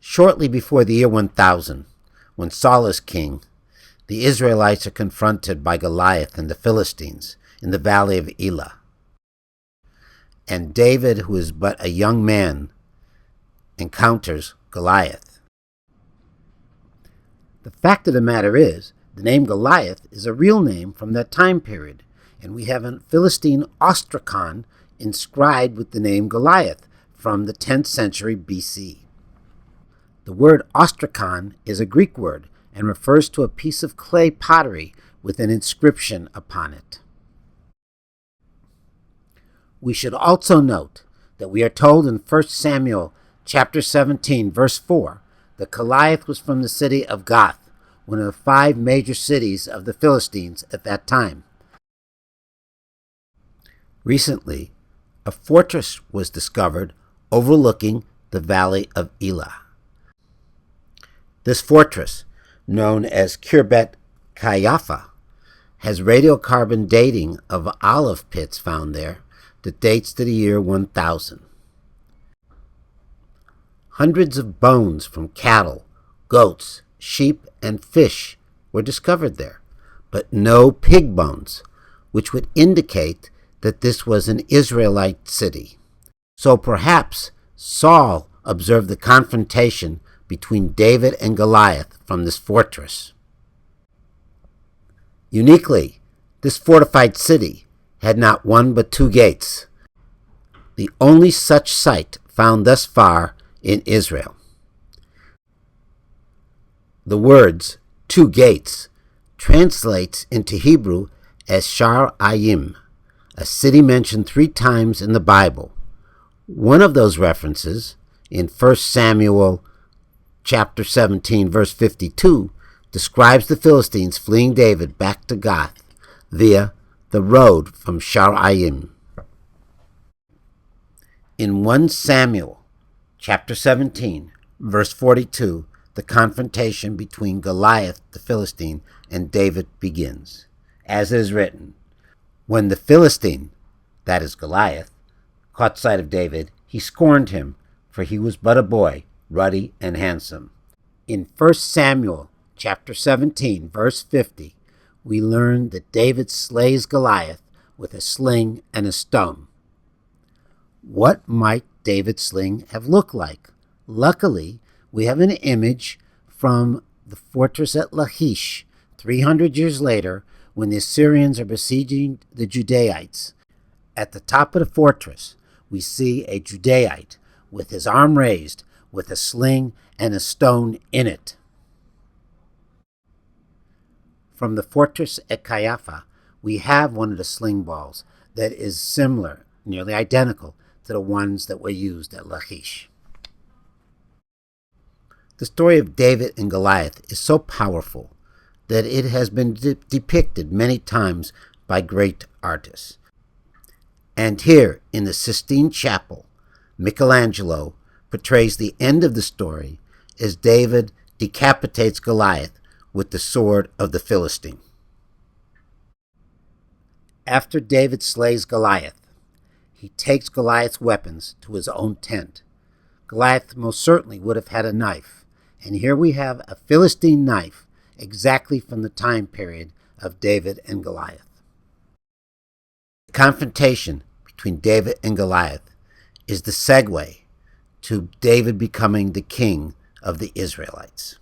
Shortly before the year 1000, when Saul is king, the Israelites are confronted by Goliath and the Philistines in the valley of Elah. And David, who is but a young man, encounters Goliath. The fact of the matter is, the name Goliath is a real name from that time period, and we have a Philistine ostracon inscribed with the name Goliath from the 10th century BC. The word ostracon is a Greek word and refers to a piece of clay pottery with an inscription upon it. We should also note that we are told in 1 Samuel chapter 17, verse 4, that Goliath was from the city of Gath, one of the 5 major cities of the Philistines at that time. Recently, a fortress was discovered overlooking the valley of Elah. This fortress, known as Khirbet Qeiyafa, has radiocarbon dating of olive pits found there that dates to the year 1000. Hundreds of bones from cattle, goats, sheep, and fish were discovered there, but no pig bones, which would indicate that this was an Israelite city. So perhaps Saul observed the confrontation between David and Goliath from this fortress. Uniquely, this fortified city had not one but 2 gates, the only such site found thus far in Israel. The words 2 gates translates into Hebrew as Shar Ayim, a city mentioned 3 times in the Bible. One of those references, in 1 Samuel chapter 17, verse 52, describes the Philistines fleeing David back to Gath via the road from Shar Ayim. In 1 Samuel chapter 17, verse 42, the confrontation between Goliath the Philistine and David begins. As it is written, when the Philistine, that is Goliath, caught sight of David, he scorned him, for he was but a boy, ruddy and handsome. In 1 Samuel chapter 17, verse 50, we learn that David slays Goliath with a sling and a stone. What might David's sling have looked like? Luckily, we have an image from the fortress at Lachish, 300 years later, when the Assyrians are besieging the Judaites. At the top of the fortress, we see a Judaite with his arm raised, with a sling and a stone in it. From the fortress at Qeiyafa, we have one of the sling balls that is similar, nearly identical, to the ones that were used at Lachish. The story of David and Goliath is so powerful that it has been depicted many times by great artists. And here in the Sistine Chapel, Michelangelo portrays the end of the story as David decapitates Goliath with the sword of the Philistine. After David slays Goliath, he takes Goliath's weapons to his own tent. Goliath most certainly would have had a knife, and here we have a Philistine knife exactly from the time period of David and Goliath. The confrontation between David and Goliath is the segue to David becoming the king of the Israelites.